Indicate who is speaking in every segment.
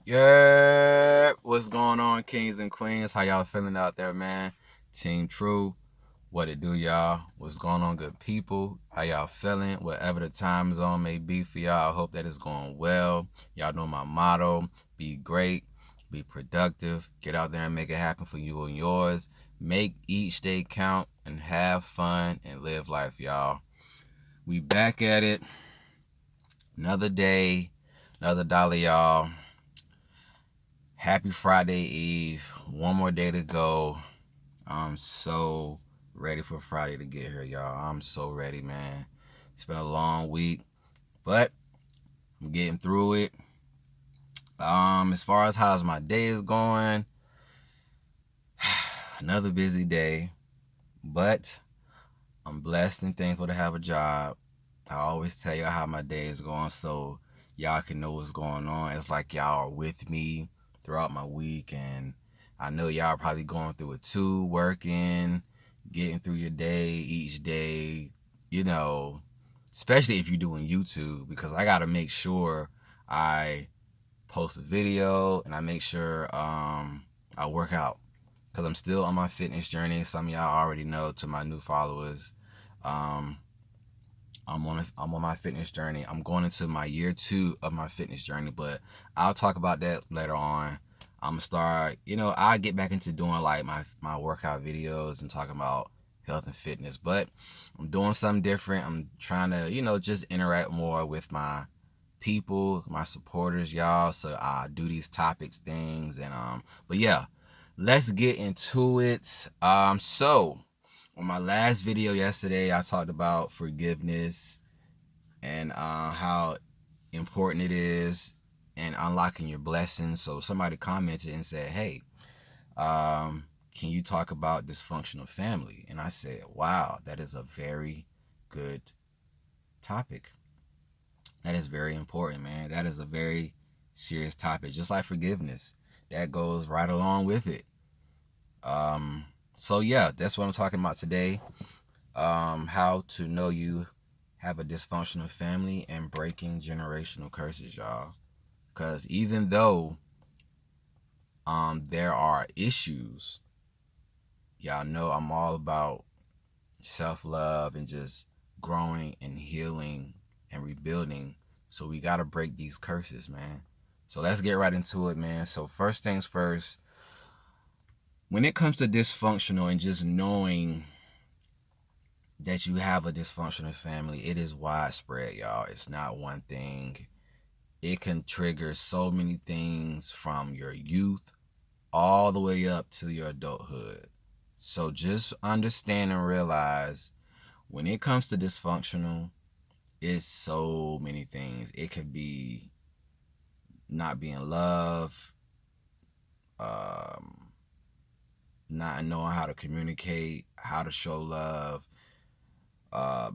Speaker 1: Yeah, what's going on, kings and queens? How y'all feeling out there, man? Team True, what it do, y'all? What's going on, good people? How y'all feeling? Whatever the time zone may be for y'all, I hope that it's going well. Y'all know my motto: be great, be productive, get out there and make it happen for you and yours. Make each day count and have fun and live life, y'all. We back at it. Another day, another dollar, y'all. Happy Friday Eve. One more day to go. I'm so ready for Friday to get here, y'all. I'm so ready, man. It's been a long week, but I'm getting through it. As far as how's my day is going, another busy day, but I'm blessed and thankful to have a job. I always tell y'all how my day is going so y'all can know what's going on. It's like y'all are with me throughout my week, and I know y'all are probably going through it too, working, getting through your day each day, you know, especially if you're doing YouTube, because I got to make sure I post a video and I make sure I work out because I'm still on my fitness journey. Some of y'all already know, to my new followers. Um, I'm on my fitness journey. I'm going into my year 2 of my fitness journey, but I'll talk about that later on. I'm gonna start, I get back into doing like my workout videos and talking about health and fitness, but I'm doing something different. I'm trying to, just interact more with my people, my supporters, y'all. So I do these topics things and but yeah, let's get into it. So on my last video yesterday, I talked about forgiveness and how important it is and unlocking your blessings. So somebody commented and said, "Hey, can you talk about dysfunctional family?" And I said, "Wow, that is a very good topic. That is very important, man. That is a very serious topic, just like forgiveness. That goes right along with it." Um, so yeah, that's what I'm talking about today. How to know you have a dysfunctional family and breaking generational curses, y'all. Because even though there are issues, y'all know I'm all about self-love and just growing and healing and rebuilding. So we got to break these curses, man. So let's get right into it, man. So first things first, when it comes to dysfunctional and just knowing that you have a dysfunctional family, it is widespread, y'all. It's not one thing. It can trigger so many things from your youth all the way up to your adulthood. So just understand and realize when it comes to dysfunctional, it's so many things. It could be not being loved, um, not knowing how to communicate, how to show love.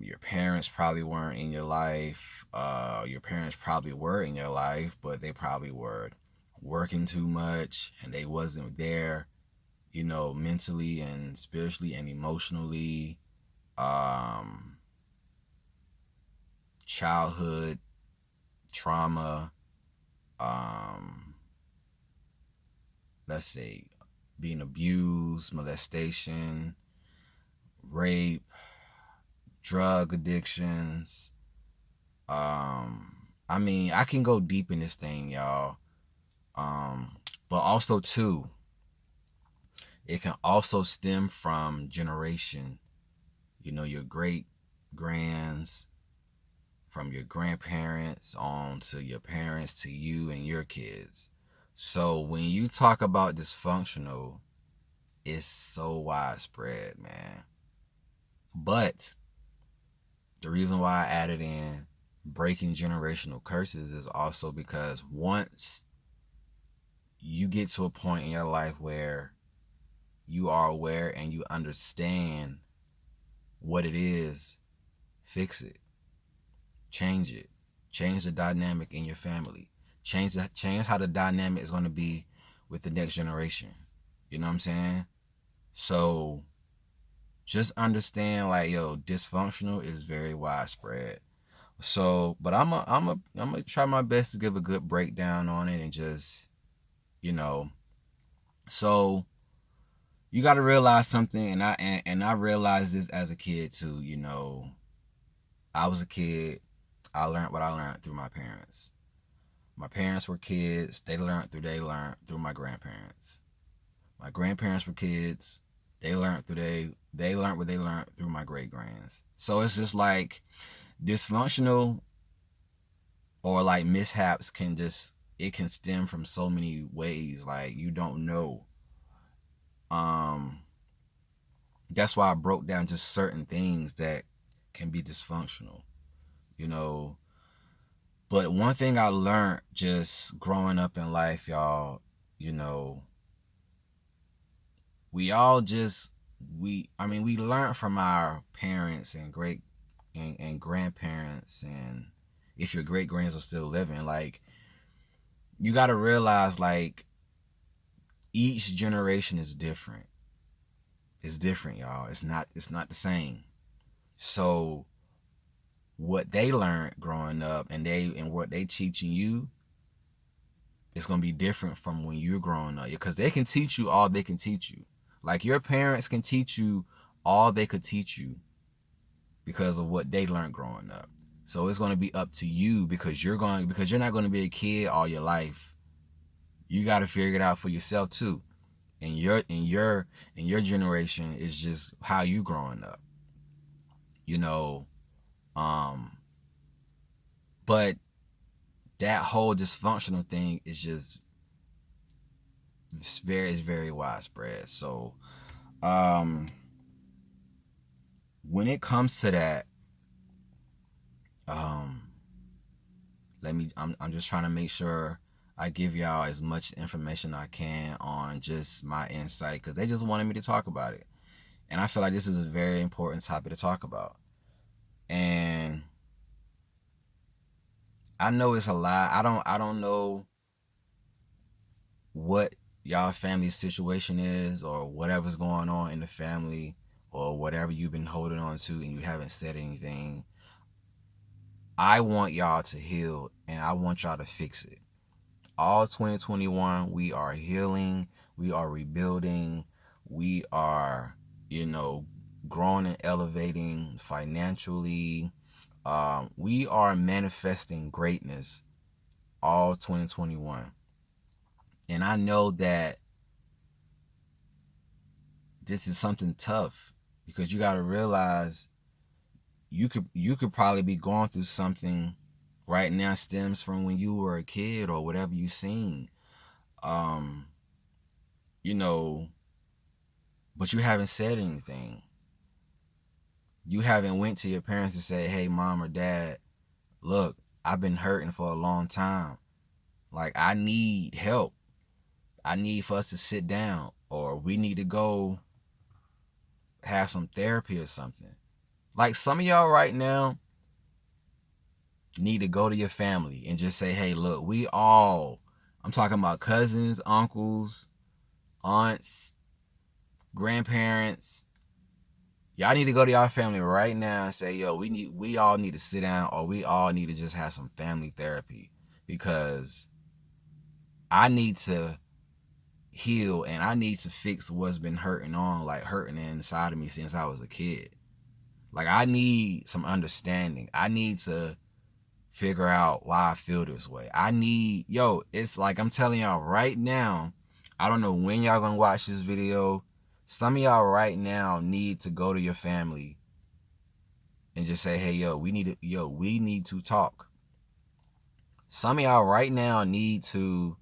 Speaker 1: Your parents probably weren't in your life. Your parents probably were in your life, but they probably were working too much and they wasn't there, mentally and spiritually and emotionally. Um, Childhood trauma. Um, let's say being abused, molestation, rape, drug addictions. I mean, I can go deep in this thing, y'all. But also too, it can also stem from generation. Your great grands, from your grandparents on to your parents to you and your kids. So when you talk about dysfunctional, it's so widespread, man. But the reason why I added in breaking generational curses is also because once you get to a point in your life where you are aware and you understand what it is, fix it, change it, change the dynamic in your family, change how the dynamic is going to be with the next generation. You know what I'm saying? So just understand, like, yo, dysfunctional is very widespread. So, but I'm gonna try my best to give a good breakdown on it and just you know. So you got to realize something, and I realized this as a kid too. You know, I was a kid. I learned what I learned through my parents. My parents were kids. They learned through my grandparents. My grandparents were kids. They learned what they learned through my great grands. So it's just like dysfunctional or like mishaps can just, it can stem from so many ways. Like you don't know. Um, that's why I broke down just certain things that can be dysfunctional. You know, but one thing I learned just growing up in life, y'all, you know, we all just we learn from our parents and and grandparents, and if your great grands are still living, like you got to realize like each generation is different. It's different, y'all. It's not the same. So what they learned growing up and what they teaching you, it's gonna be different from when you're growing up, because they can teach you all they can teach you. Like your parents can teach you all they could teach you because of what they learned growing up. So it's gonna be up to you, because you're not gonna be a kid all your life. You got to figure it out for yourself too. And your generation is just how you growing up. You know, um, but that whole dysfunctional thing is just very widespread. So um when it comes to that, um I'm just trying to make sure I give y'all as much information I can on just my insight, because they just wanted me to talk about it, and I feel like this is a very important topic to talk about. And I know it's a lot. I don't know what y'all family situation is, or whatever's going on in the family, or whatever you've been holding on to and you haven't said anything. I want y'all to heal, and I want y'all to fix it. All 2021, we are healing, we are rebuilding, we are, you know, growing and elevating financially. We are manifesting greatness all 2021. And I know that this is something tough, because you got to realize you could probably be going through something right now stems from when you were a kid or whatever you seen. Um, you know, but you haven't said anything. You haven't went to your parents and said, "Hey, mom or dad, look, I've been hurting for a long time. Like I need help. I need for us to sit down, or we need to go have some therapy or something." Like some of y'all right now need to go to your family and just say, "Hey, look, I'm talking about cousins, uncles, aunts, grandparents. Y'all need to go to y'all family right now and say, yo, we all need to sit down, or we all need to just have some family therapy, because I need to heal and I need to fix what's been hurting inside of me since I was a kid. Like I need some understanding. I need to figure out why I feel this way. It's like I'm telling y'all right now, I don't know when y'all gonna watch this video. Some of y'all right now need to go to your family and just say, hey, we need to talk. Some of y'all right now need to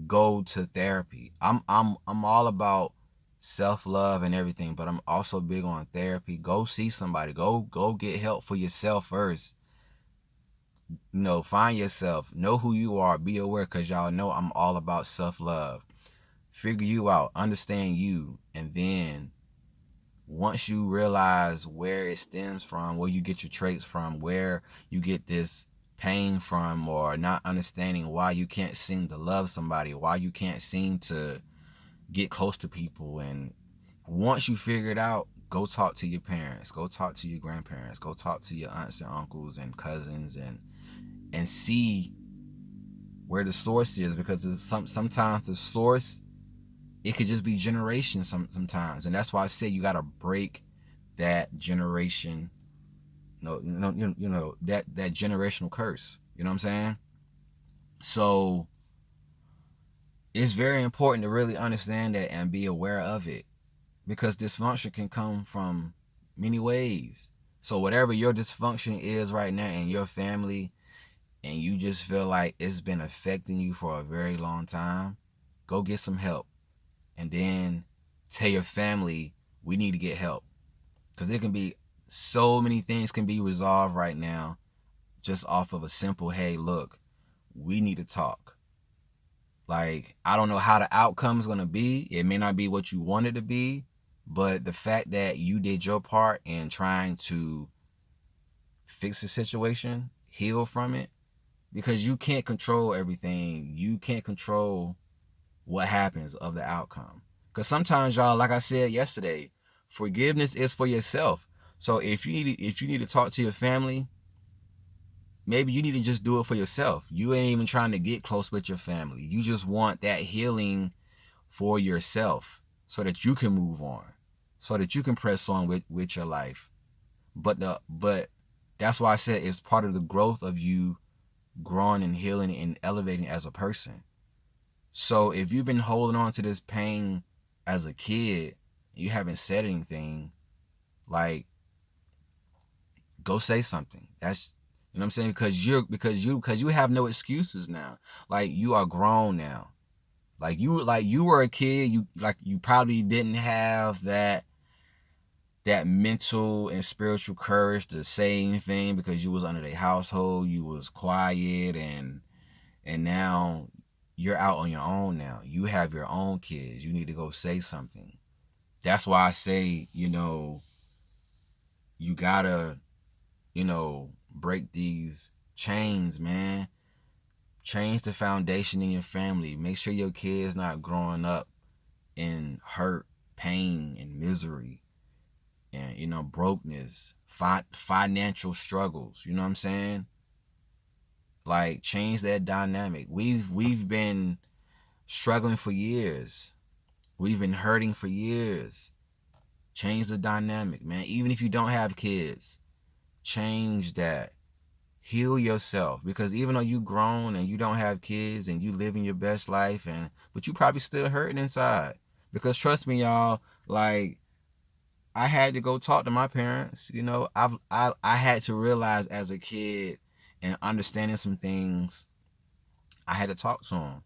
Speaker 1: go to therapy. I'm all about self-love and everything, but I'm also big on therapy. Go see somebody. Go get help for yourself first. Find yourself, know who you are, be aware, because y'all know I'm all about self-love. Figure you out, understand you, and then once you realize where it stems from, where you get your traits from, where you get this pain from, or not understanding why you can't seem to love somebody, why you can't seem to get close to people, and once you figure it out, go talk to your parents, go talk to your grandparents, go talk to your aunts and uncles and cousins, and see where the source is, because sometimes the source, it could just be generation sometimes, and that's why I say you got to break that generation, that generational curse. You know what I'm saying? So it's very important to really understand that and be aware of it, because dysfunction can come from many ways. So whatever your dysfunction is right now in your family, and you just feel like it's been affecting you for a very long time, go get some help. And then tell your family, we need to get help. Because it can be, so many things can be resolved right now just off of a simple, hey, look, we need to talk. Like, I don't know how the outcome is going to be. It may not be what you want it to be, but the fact that you did your part in trying to fix the situation, heal from it, because you can't control everything. You can't control what happens of the outcome. Because sometimes, y'all, like I said yesterday, forgiveness is for yourself. So if you need to talk to your family, maybe you need to just do it for yourself. You ain't even trying to get close with your family. You just want that healing for yourself so that you can move on, so that you can press on with your life. But that's why I said it's part of the growth of you growing and healing and elevating as a person. So if you've been holding on to this pain as a kid, you haven't said anything, like, go say something. That's, you know what I'm saying? Because you have no excuses now. Like, you are grown now. Like you were a kid, you probably didn't have that mental and spiritual courage to say anything because you was under the household, you was quiet, and now you're out on your own now. You have your own kids. You need to go say something. That's why I say, you gotta, break these chains, man. Change the foundation in your family. Make sure your kids not growing up in hurt, pain, and misery, and brokenness, financial struggles. You know what I'm saying? Like, change that dynamic. We've been struggling for years. We've been hurting for years. Change the dynamic, man. Even if you don't have kids, change that. Heal yourself, because even though you grown and you don't have kids and you living your best life, but you probably still hurting inside. Because trust me, y'all, like, I had to go talk to my parents. I had to realize as a kid and understanding some things, I had to talk to them.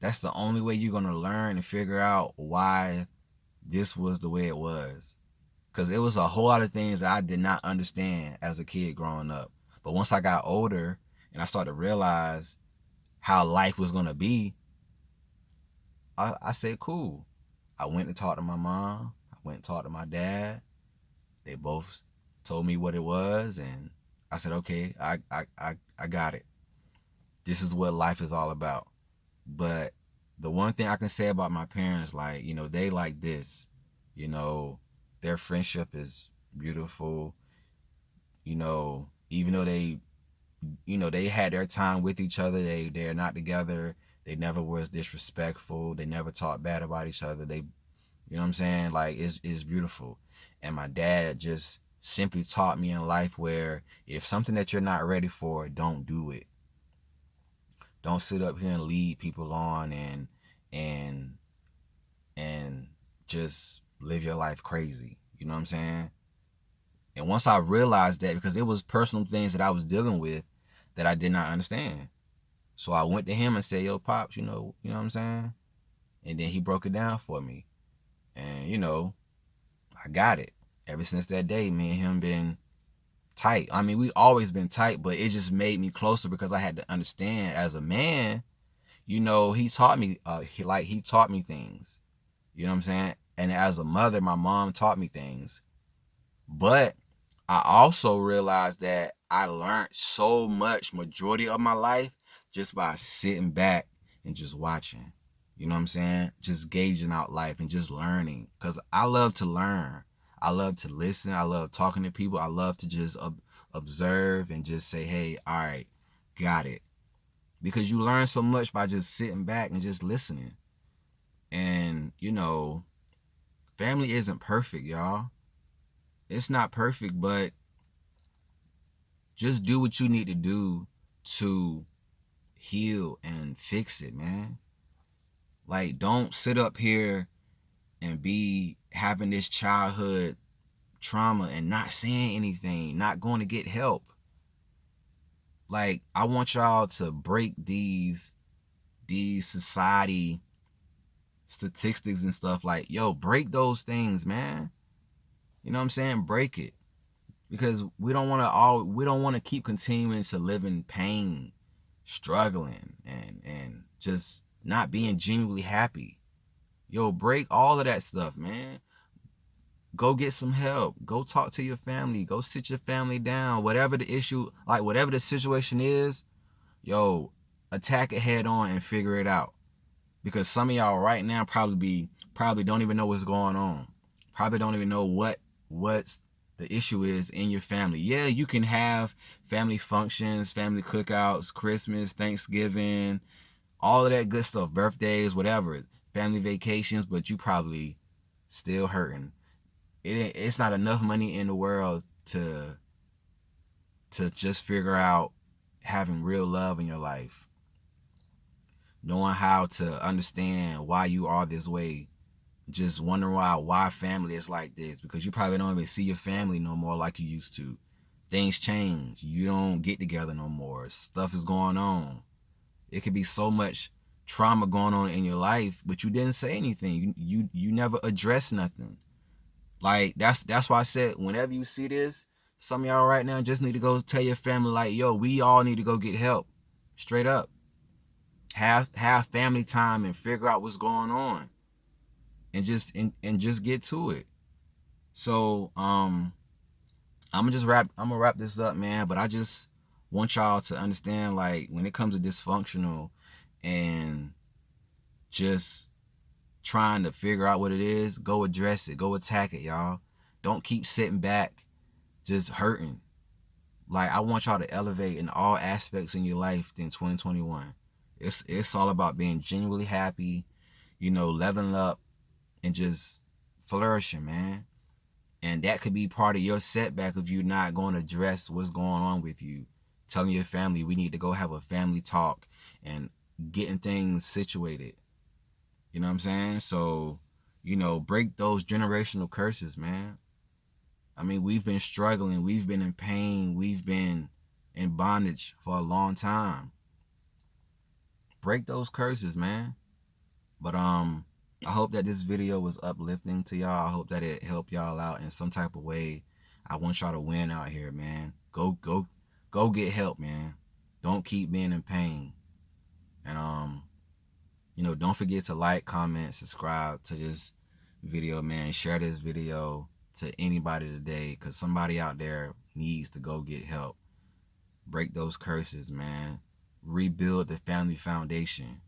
Speaker 1: That's the only way you're gonna learn and figure out why this was the way it was. Because it was a whole lot of things that I did not understand as a kid growing up. But once I got older and I started to realize how life was gonna be, I said, cool. I went to talk to my mom. I went and talked to my dad. They both told me what it was, and I said, okay, I got it. This is what life is all about. But the one thing I can say about my parents, like, they like this. Their friendship is beautiful. Even though they had their time with each other, they're not together. They never was disrespectful. They never talked bad about each other. They, you know what I'm saying? Like, it's beautiful. And my dad just simply taught me in life where if something that you're not ready for, don't do it. Don't sit up here and lead people on and and just live your life crazy. You know what I'm saying? And once I realized that, because it was personal things that I was dealing with that I did not understand. So I went to him and said, yo, Pops, you know what I'm saying? And then he broke it down for me. And, I got it. Ever since that day, me and him been tight. I mean, we always been tight, but it just made me closer because I had to understand as a man, he taught me, he taught me things. You know what I'm saying? And as a mother, my mom taught me things. But I also realized that I learned so much majority of my life just by sitting back and just watching. You know what I'm saying? Just gauging out life and just learning. Because I love to learn. I love to listen. I love talking to people. I love to just observe and just say, hey, all right, got it. because you learn so much by just sitting back and just listening. And, you know, family isn't perfect, y'all. It's not perfect, but just do what you need to do to heal and fix it, man. Like, don't sit up here and be having this childhood trauma and not saying anything, not going to get help. Like, I want y'all to break these society statistics and stuff. Like, yo, break those things, man. You know what I'm saying? Break it. Because we don't want to keep continuing to live in pain, struggling, and just not being genuinely happy. Yo, break all of that stuff, man. Go get some help. Go talk to your family. Go sit your family down. Whatever the issue, like whatever the situation is, yo, attack it head on and figure it out. Because some of y'all right now probably don't even know what's going on. Probably don't even know what's the issue is in your family. Yeah, you can have family functions, family cookouts, Christmas, Thanksgiving, all of that good stuff, birthdays, whatever, family vacations, but you probably still hurting. It's not enough money in the world to just figure out having real love in your life, knowing how to understand why you are this way, just wondering why family is like this, because you probably don't even see your family no more like you used to. Things change. You don't get together no more. Stuff is going on. It could be so much trauma going on in your life, but you didn't say anything. You never addressed nothing. Like, that's why I said, whenever you see this, some of y'all right now just need to go tell your family, like, yo, we all need to go get help. Straight up. Have family time and figure out what's going on. And just get to it. So I'm gonna wrap this up, man. But I just want y'all to understand, like, when it comes to dysfunctional and just trying to figure out what it is, go address it, go attack it, y'all. Don't keep sitting back just hurting. Like, I want y'all to elevate in all aspects in your life in 2021. It's all about being genuinely happy, you know, leveling up and just flourishing, man. And that could be part of your setback if you're not going to address what's going on with you. Telling your family, we need to go have a family talk and getting things situated. You know what I'm saying? So, you know, break those generational curses, man. I mean, we've been struggling. We've been in pain. We've been in bondage for a long time. Break those curses, man. But I hope that this video was uplifting to y'all. I hope that it helped y'all out in some type of way. I want y'all to win out here, man. Go get help, man. Don't keep being in pain. And you know, don't forget to like, comment, subscribe to this video, man. Share this video to anybody today, because somebody out there needs to go get help. Break those curses, man. Rebuild the family foundation.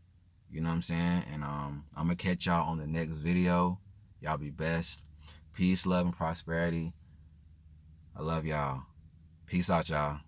Speaker 1: You know what I'm saying? And I'm gonna catch y'all on the next video. Y'all be best. Peace, love, and prosperity. I love y'all. Peace out, y'all.